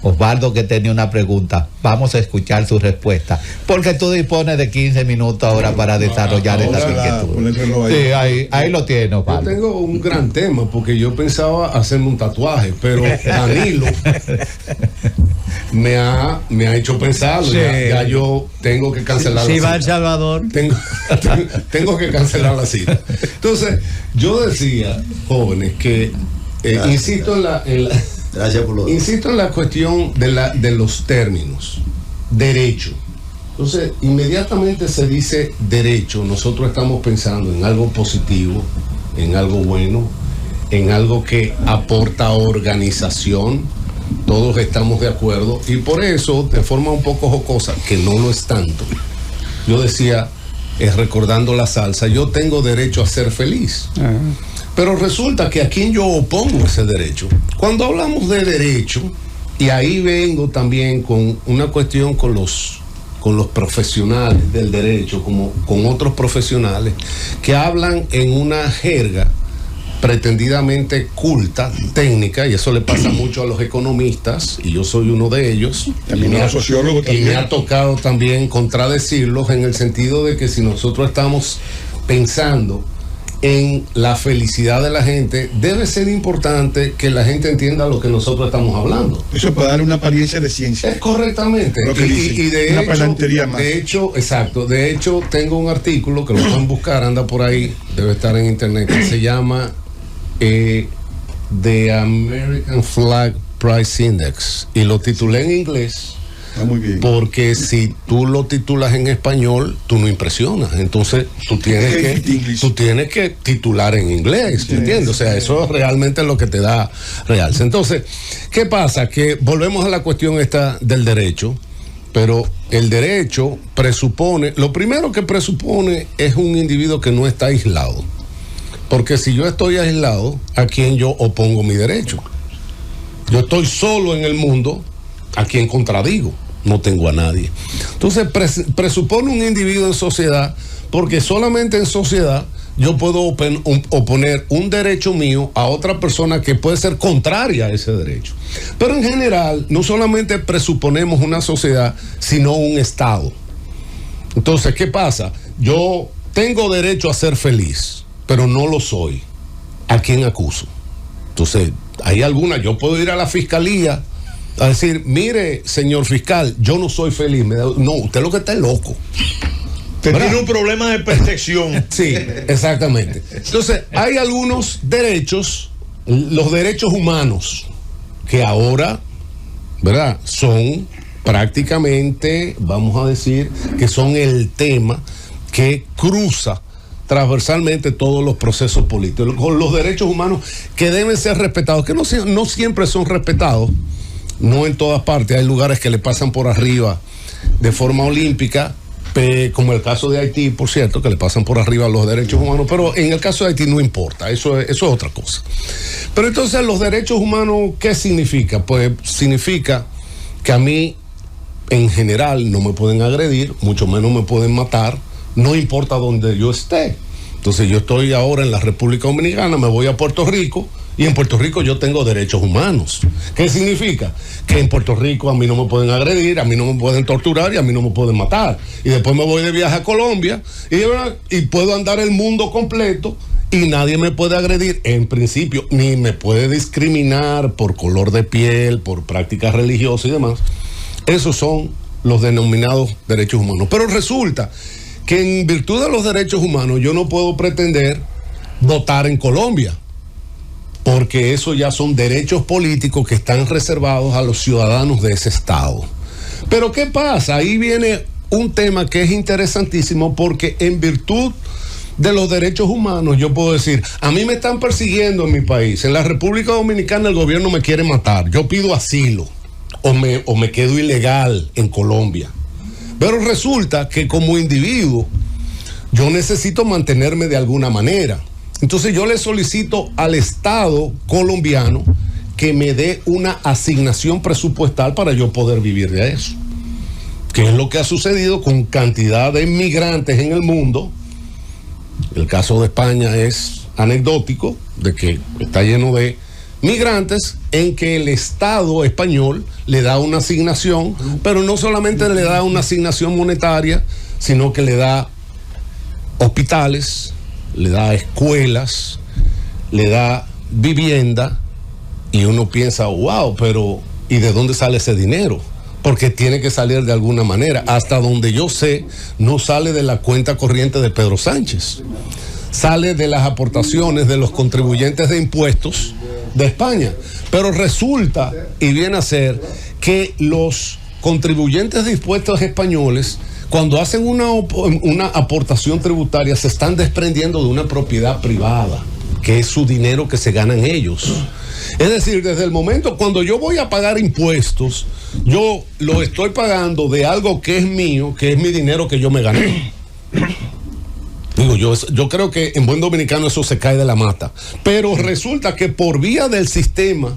Osvaldo, que tenía una pregunta. Vamos a escuchar su respuesta, porque tú dispones de 15 minutos ahora para desarrollar esa inquietud. Sí, ahí lo tiene, Osvaldo. Yo tengo un gran tema, porque yo pensaba hacerme un tatuaje, pero Danilo me ha hecho pensarlo. Sí. Ya yo tengo que cancelar la cita. va a El Salvador. Tengo que cancelar la cita. Entonces, yo decía, jóvenes, que insisto en la Gracias por insisto en la cuestión de los términos. Derecho. Entonces, inmediatamente se dice derecho, nosotros estamos pensando en algo positivo, en algo bueno, en algo que aporta organización. Todos estamos de acuerdo, y por eso, de forma un poco jocosa, que no lo es tanto, yo decía, recordando la salsa, yo tengo derecho a ser feliz. Pero resulta que a quien yo opongo ese derecho. Cuando hablamos de derecho, y ahí vengo también con una cuestión con los profesionales del derecho, como con otros profesionales que hablan en una jerga pretendidamente culta, técnica, y eso le pasa mucho a los economistas, y yo soy uno de ellos, también a los sociólogos también. Y me ha tocado también contradecirlos, en el sentido de que si nosotros estamos pensando en la felicidad de la gente, debe ser importante que la gente entienda lo que nosotros estamos hablando. Eso para darle una apariencia de ciencia. Es correctamente. Y de hecho, exacto. De hecho, tengo un artículo que lo pueden buscar, anda por ahí, debe estar en internet, que se llama The American Flag Price Index, y lo titulé en inglés. Muy bien. Porque si tú lo titulas en español, tú no impresionas. Entonces tú tienes que titular en inglés, ¿entiendes? O sea, eso realmente es lo que te da realce. Entonces, ¿qué pasa? Que volvemos a la cuestión esta del derecho, pero el derecho presupone, lo primero que presupone es un individuo que no está aislado. Porque si yo estoy aislado, ¿a quién yo opongo mi derecho? Yo estoy solo en el mundo, ¿a quién contradigo? No tengo a nadie. Entonces presupone un individuo en sociedad, porque solamente en sociedad yo puedo oponer un derecho mío a otra persona que puede ser contraria a ese derecho. Pero en general, no solamente presuponemos una sociedad, sino un Estado. Entonces, ¿qué pasa? Yo tengo derecho a ser feliz, pero no lo soy. ¿A quién acuso? Entonces, hay algunas, yo puedo ir a la fiscalía a decir, mire, señor fiscal, yo no soy feliz. No, usted lo que está es loco. Usted tiene un problema de percepción. Sí, exactamente. Entonces, hay algunos derechos, los derechos humanos, que ahora, ¿verdad?, son prácticamente, vamos a decir, que son el tema que cruza transversalmente todos los procesos políticos. Los derechos humanos que deben ser respetados, que no siempre son respetados. No en todas partes, hay lugares que le pasan por arriba de forma olímpica, como el caso de Haití, por cierto, que le pasan por arriba los derechos humanos, pero en el caso de Haití no importa, eso es otra cosa. Pero entonces, los derechos humanos, ¿qué significa? Pues significa que a mí, en general, no me pueden agredir, mucho menos me pueden matar, no importa dónde yo esté. Entonces, yo estoy ahora en la República Dominicana, me voy a Puerto Rico, y en Puerto Rico yo tengo derechos humanos. ¿Qué significa? Que en Puerto Rico a mí no me pueden agredir, a mí no me pueden torturar y a mí no me pueden matar. Y después me voy de viaje a Colombia y puedo andar el mundo completo y nadie me puede agredir, en principio, ni me puede discriminar por color de piel, por prácticas religiosas y demás. Esos son los denominados derechos humanos. Pero resulta que en virtud de los derechos humanos yo no puedo pretender votar en Colombia, porque eso ya son derechos políticos que están reservados a los ciudadanos de ese estado. Pero ¿qué pasa? Ahí viene un tema que es interesantísimo, porque en virtud de los derechos humanos yo puedo decir, a mí me están persiguiendo en mi país, en la República Dominicana el gobierno me quiere matar, yo pido asilo o me quedo ilegal en Colombia. Pero resulta que como individuo yo necesito mantenerme de alguna manera. Entonces yo le solicito al Estado colombiano que me dé una asignación presupuestal para yo poder vivir de eso. Que es lo que ha sucedido con cantidad de inmigrantes en el mundo. El caso de España es anecdótico, de que está lleno de migrantes en que el Estado español le da una asignación, pero no solamente le da una asignación monetaria, sino que le da hospitales, le da escuelas, le da vivienda, y uno piensa, wow, pero ¿y de dónde sale ese dinero? Porque tiene que salir de alguna manera. Hasta donde yo sé, no sale de la cuenta corriente de Pedro Sánchez. Sale de las aportaciones de los contribuyentes de impuestos de España. Pero resulta, y viene a ser, que los contribuyentes de impuestos españoles, cuando hacen una aportación tributaria, se están desprendiendo de una propiedad privada, que es su dinero que se ganan ellos. Es decir, desde el momento cuando yo voy a pagar impuestos, yo lo estoy pagando de algo que es mío, que es mi dinero que yo me gané. Digo, yo creo que en buen dominicano eso se cae de la mata. Pero resulta que por vía del sistema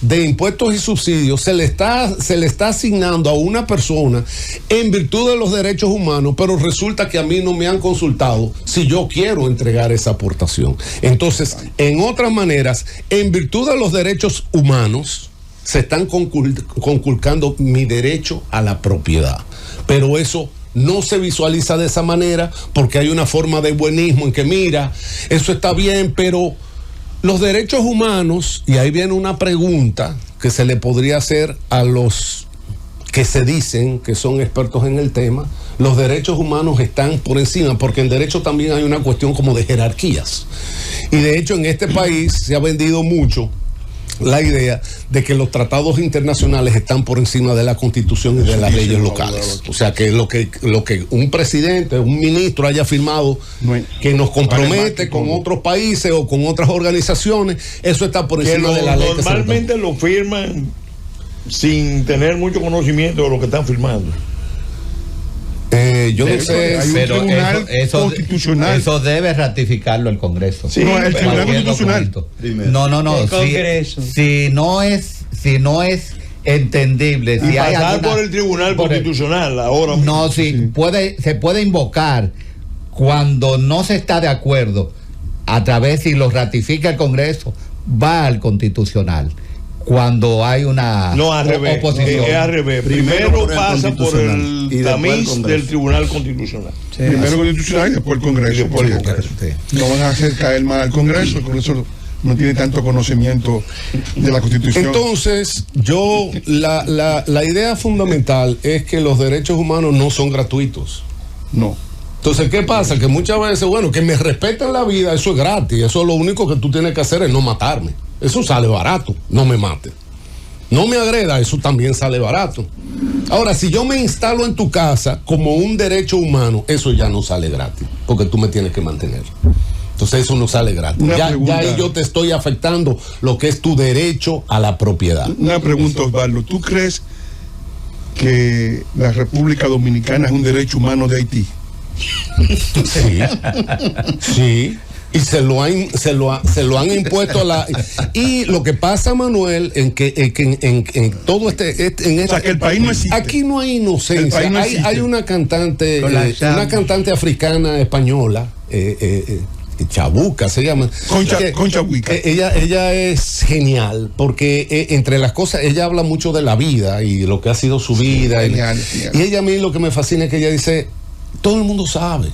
de impuestos y subsidios se le está asignando a una persona en virtud de los derechos humanos, pero resulta que a mí no me han consultado si yo quiero entregar esa aportación. Entonces, en otras maneras, en virtud de los derechos humanos, se están conculcando mi derecho a la propiedad. Pero eso no se visualiza de esa manera porque hay una forma de buenismo en que, mira, eso está bien, pero los derechos humanos, y ahí viene una pregunta que se le podría hacer a los que se dicen que son expertos en el tema, los derechos humanos están por encima, porque en derecho también hay una cuestión como de jerarquías. Y de hecho en este país se ha vendido mucho la idea de que los tratados internacionales están por encima de la Constitución y de las leyes locales. O sea, que lo que un presidente, un ministro haya firmado que nos compromete con otros países o con otras organizaciones, eso está por encima de la ley. Normalmente lo firman sin tener mucho conocimiento de lo que están firmando. Yo no sé, pero eso constitucional. Eso debe ratificarlo el Congreso. Sí, no, el Tribunal Constitucional. No. El Congreso. Si no es entendible, Y si hay pasar alguna, por el Tribunal Constitucional ahora mismo. no, sí, se puede invocar cuando no se está de acuerdo, a través, si lo ratifica el Congreso, va al Constitucional. Cuando hay una oposición. Es al revés. Primero pasa por el tamiz del Tribunal Constitucional. Sí, Primero Constitucional y después el Congreso. Sí. No van a hacer caer mal al Congreso. El Congreso no tiene tanto conocimiento de la Constitución. Entonces, la idea fundamental es que los derechos humanos no son gratuitos. No. Entonces, ¿qué pasa? Que muchas veces, bueno, que me respeten la vida, eso es gratis. Eso es lo único que tú tienes que hacer, es no matarme. Eso sale barato, no me mate. No me agreda, eso también sale barato. Ahora, si yo me instalo en tu casa como un derecho humano, eso ya no sale gratis, porque tú me tienes que mantener. Entonces eso no sale gratis. Ya ahí yo te estoy afectando lo que es tu derecho a la propiedad. Una pregunta, Osvaldo. ¿Tú crees que la República Dominicana es un derecho humano de Haití? Sí. Y se lo han impuesto a la. Y lo que pasa, Manuel, en todo o sea, que el país no existe. Aquí no hay inocencia. No hay una cantante africana española, Chabuca se llama. Concha Huica. Ella es genial porque entre las cosas ella habla mucho de la vida y lo que ha sido su vida. Genial. Y ella, a mí lo que me fascina es que ella dice, todo el mundo sabe.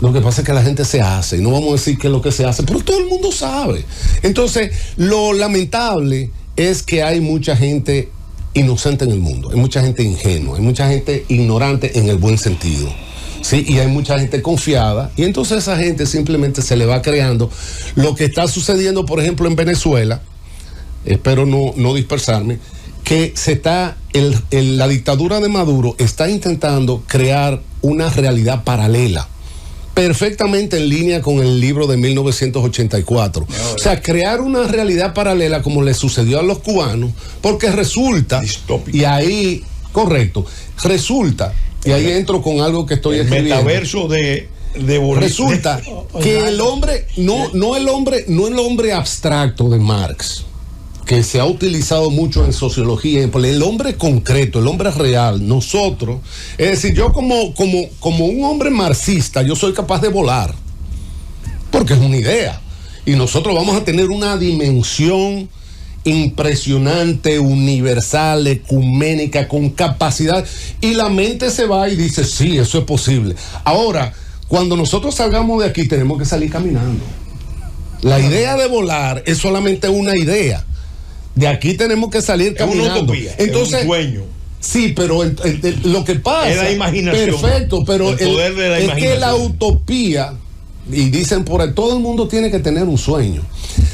Lo que pasa es que la gente se hace, y no vamos a decir qué es lo que se hace, pero todo el mundo sabe. Entonces, lo lamentable es que hay mucha gente inocente en el mundo, hay mucha gente ingenua, hay mucha gente ignorante en el buen sentido, ¿sí? Y hay mucha gente confiada, y entonces esa gente simplemente se le va creando lo que está sucediendo, por ejemplo, en Venezuela. Espero no dispersarme, que la dictadura de Maduro está intentando crear una realidad paralela, perfectamente en línea con el libro de 1984. O sea, crear una realidad paralela como le sucedió a los cubanos, porque resulta, distópico. Y ahí, correcto, resulta, y ahí entro con algo que estoy escribiendo. Metaverso de resulta que el hombre, no el hombre abstracto de Marx, que se ha utilizado mucho en sociología, el hombre concreto, el hombre real, nosotros, es decir, yo como un hombre marxista, yo soy capaz de volar, porque es una idea. y nosotros vamos a tener una dimensión impresionante, universal, ecuménica, con capacidad, y la mente se va y dice, sí, eso es posible. Ahora, cuando nosotros salgamos de aquí, tenemos que salir caminando. La idea de volar es solamente una idea. De aquí tenemos que salir caminando. Es una utopía, entonces, es un sueño. Sí, pero lo que pasa es la imaginación. Perfecto, pero el poder de la es imaginación. que la utopía, y dicen por ahí, todo el mundo tiene que tener un sueño.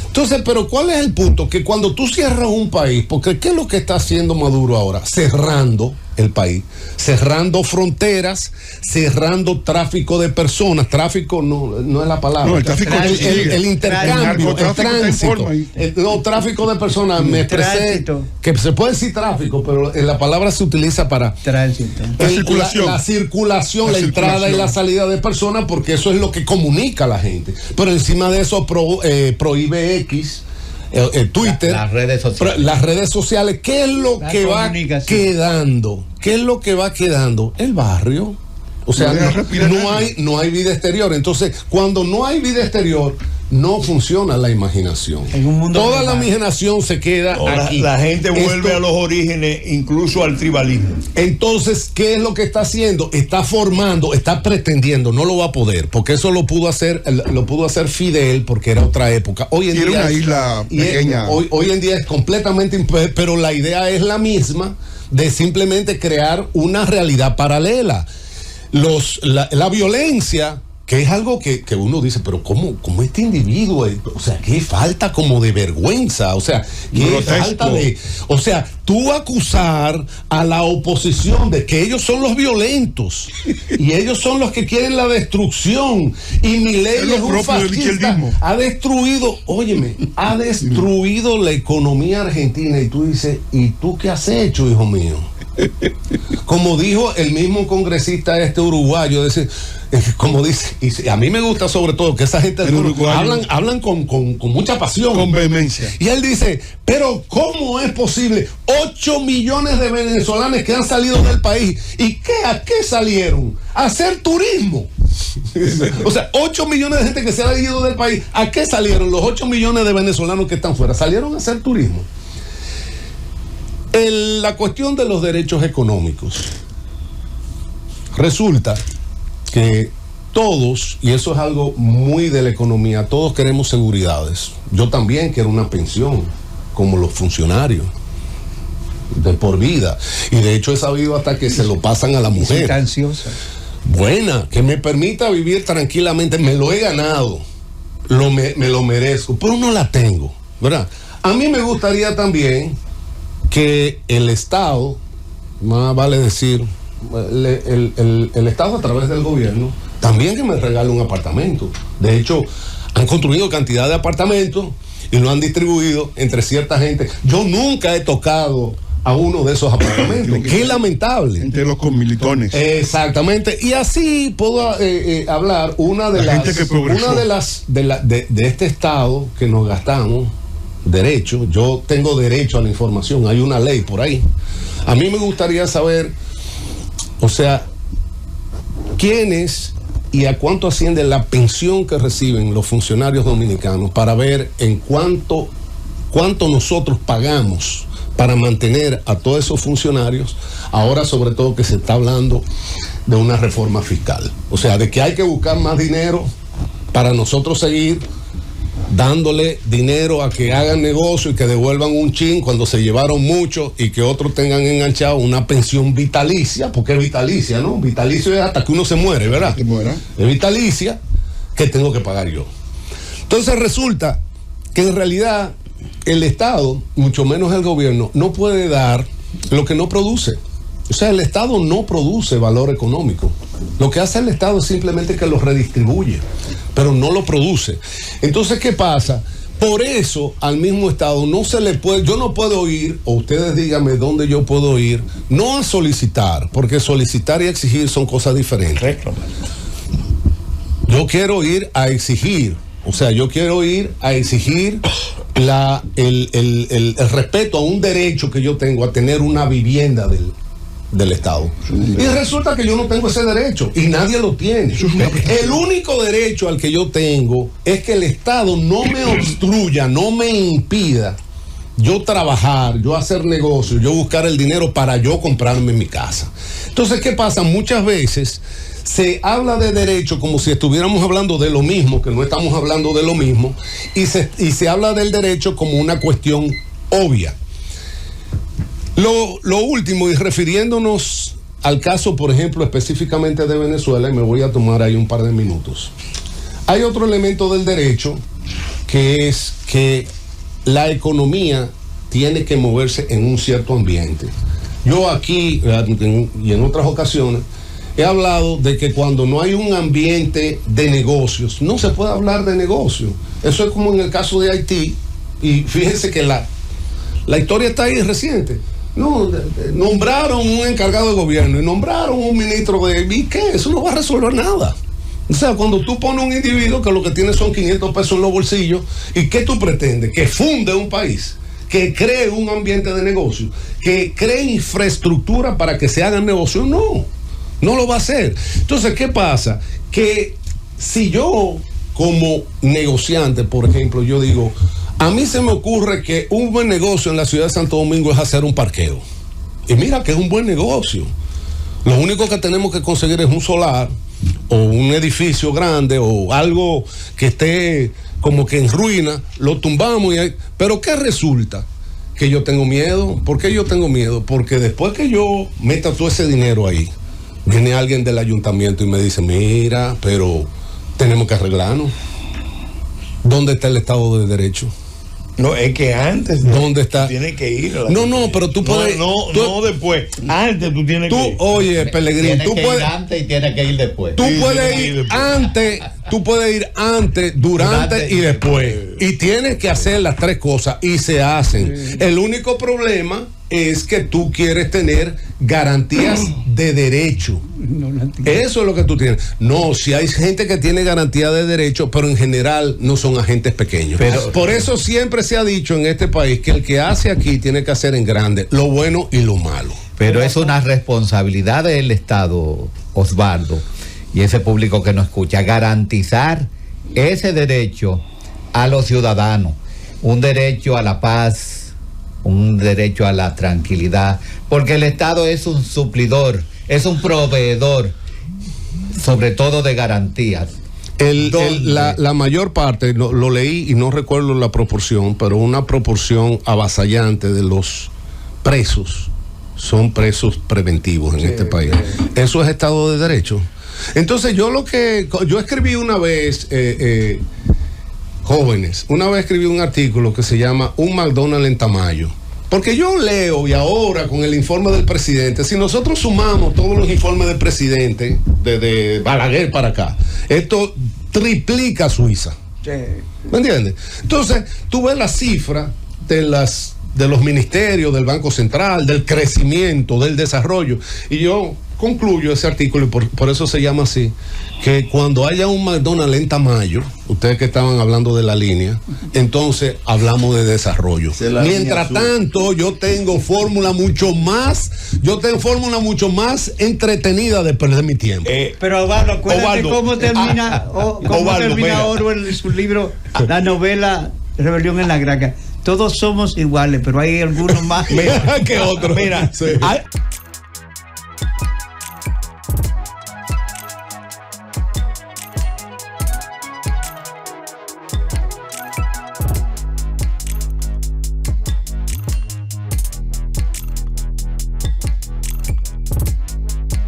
Entonces, pero ¿cuál es el punto? Que cuando tú cierras un país, porque ¿qué es lo que está haciendo Maduro ahora? Cerrando el país, cerrando fronteras, cerrando tráfico de personas. Tráfico no es la palabra. No, el tráfico el intercambio, el tránsito. No, tráfico de personas, me expresé. Tránsito. Que se puede decir tráfico, pero la palabra se utiliza para Tránsito. La circulación. La circulación, la entrada y la salida de personas, porque eso es lo que comunica a la gente. Pero encima de eso prohíbe X, Twitter, las redes sociales. Las redes sociales. ¿Qué es lo que va quedando? ¿Qué es lo que va quedando? El barrio. O sea, no hay vida exterior. Entonces, cuando no hay vida exterior, no funciona la imaginación. En un mundo toda global. la imaginación se queda aquí. La gente vuelve a los orígenes, incluso al tribalismo. Entonces, ¿qué es lo que está haciendo? Está formando, está pretendiendo, no lo va a poder, porque eso lo pudo hacer Fidel, porque era otra época. Hoy en Tiene día una isla pequeña. Hoy en día es completamente, pero la idea es la misma, de simplemente crear una realidad paralela. La violencia, que es algo que uno dice, pero ¿cómo este individuo? O sea, qué falta como de vergüenza, o sea, qué falta de... O sea, tú acusar a la oposición de que ellos son los violentos y ellos son los que quieren la destrucción, y Milei es un fascista, ha destruido la economía argentina, y tú dices, ¿y tú qué has hecho, hijo mío? Como dijo el mismo congresista uruguayo, como dice, y a mí me gusta sobre todo que esa gente hablan con mucha pasión, con vehemencia. Y él dice, pero ¿cómo es posible? 8 millones de venezolanos que han salido del país, ¿y a qué salieron? A hacer turismo. O sea, 8 millones de gente que se han ido del país, ¿a qué salieron los 8 millones de venezolanos que están fuera? Salieron a hacer turismo. La cuestión de los derechos económicos, resulta que todos, y eso es algo muy de la economía, todos queremos seguridades. Yo también quiero una pensión, como los funcionarios, de por vida, y de hecho he sabido hasta que se lo pasan a la mujer. Está ansiosa. Buena, que me permita vivir tranquilamente, me lo he ganado, me lo merezco, pero no la tengo, ¿verdad? A mí me gustaría también que el Estado, más vale decir, el Estado a través del gobierno, también que me regale un apartamento. De hecho, han construido cantidad de apartamentos y lo han distribuido entre cierta gente. Yo nunca he tocado a uno de esos apartamentos. Qué lamentable. Entre los comilitones. Exactamente. Y así puedo hablar de este Estado que nos gastamos derecho. Yo tengo derecho a la información, hay una ley por ahí. A mí me gustaría saber, o sea, quiénes y a cuánto asciende la pensión que reciben los funcionarios dominicanos, para ver en cuánto nosotros pagamos para mantener a todos esos funcionarios, ahora sobre todo que se está hablando de una reforma fiscal. O sea, de que hay que buscar más dinero para nosotros seguir dándole dinero a que hagan negocio y que devuelvan un chin cuando se llevaron mucho, y que otros tengan enganchado una pensión vitalicia, porque es vitalicia, ¿no? Vitalicio es hasta que uno se muere, ¿verdad? Es vitalicia que tengo que pagar yo. Entonces resulta que en realidad el Estado, mucho menos el gobierno, no puede dar lo que no produce. O sea, el Estado no produce valor económico. Lo que hace el Estado es simplemente que lo redistribuye, pero no lo produce. Entonces, ¿qué pasa? Por eso al mismo Estado no se le puede, yo no puedo ir, o ustedes díganme dónde yo puedo ir, no a solicitar, porque solicitar y exigir son cosas diferentes. Yo quiero ir a exigir, o sea, yo quiero ir a exigir el respeto a un derecho que yo tengo a tener una vivienda del Estado. Y resulta que yo no tengo ese derecho y nadie lo tiene. El único derecho al que yo tengo es que el Estado no me obstruya, no me impida yo trabajar, yo hacer negocio, yo buscar el dinero para yo comprarme mi casa. Entonces, ¿qué pasa? Muchas veces se habla de derecho como si estuviéramos hablando de lo mismo, que no estamos hablando de lo mismo, y se habla del derecho como una cuestión obvia. Lo último, y refiriéndonos al caso, por ejemplo, específicamente de Venezuela, y me voy a tomar ahí un par de minutos. Hay otro elemento del derecho, que es que la economía tiene que moverse en un cierto ambiente. Yo aquí, y en otras ocasiones, he hablado de que cuando no hay un ambiente de negocios, no se puede hablar de negocio. Eso es como en el caso de Haití, y fíjense que la historia está ahí reciente. No, nombraron un encargado de gobierno y nombraron un ministro de... ¿Y qué? Eso no va a resolver nada. O sea, cuando tú pones un individuo que lo que tiene son 500 pesos en los bolsillos, ¿y qué tú pretendes? Que funde un país, que cree un ambiente de negocio, que cree infraestructura para que se hagan negocios. No lo va a hacer. Entonces, ¿qué pasa? Que si yo, como negociante, por ejemplo, yo digo, a mí se me ocurre que un buen negocio en la ciudad de Santo Domingo es hacer un parqueo. Y mira que es un buen negocio. Lo único que tenemos que conseguir es un solar, o un edificio grande, o algo que esté como que en ruina, lo tumbamos. Pero ¿qué resulta? Que yo tengo miedo. ¿Por qué yo tengo miedo? Porque después que yo meta todo ese dinero ahí, viene alguien del ayuntamiento y me dice, mira, pero tenemos que arreglarnos. ¿Dónde está el Estado de Derecho? No, es que antes. ¿Dónde está? Tienes que ir. No, pero tú puedes. No después. Antes tú tienes que ir. Oye, Pellegrín, tú puedes. Ir antes y tienes que ir después. Tú puedes ir antes, durante y después. Y tienes que hacer las tres cosas y se hacen. El único problema es que tú quieres tener garantías de derecho. Eso es lo que tú tienes. No, si hay gente que tiene garantía de derecho, pero en general no son agentes pequeños. Pero, por eso siempre se ha dicho en este país que el que hace aquí tiene que hacer en grande lo bueno y lo malo. Pero es una responsabilidad del Estado, Osvaldo, y ese público que nos escucha, garantizar ese derecho a los ciudadanos, un derecho a la paz, un derecho a la tranquilidad, porque el Estado es un suplidor, es un proveedor, sobre todo de garantías. La mayor parte, lo leí y no recuerdo la proporción, pero una proporción avasallante de los presos son presos preventivos en este país. Eso es Estado de Derecho. Entonces yo escribí una vez, jóvenes, una vez escribí un artículo que se llama Un McDonald's en Tamayo. Porque yo leo, y ahora con el informe del presidente, si nosotros sumamos todos los informes del presidente, de Balaguer para acá, esto triplica Suiza. Sí. ¿Me entiendes? Entonces, tú ves la cifra de los ministerios, del Banco Central, del crecimiento, del desarrollo, y yo concluyo ese artículo, y por eso se llama así, que cuando haya un McDonald's en Tamayo, ustedes que estaban hablando de la línea, entonces hablamos de desarrollo. Mientras tanto, yo tengo fórmula mucho más entretenida de perder mi tiempo. Pero Osvaldo, acuérdate cómo termina Orwell en su libro, la novela Rebelión en la Granja. Todos somos iguales, pero hay algunos más que otros. Mira, sí.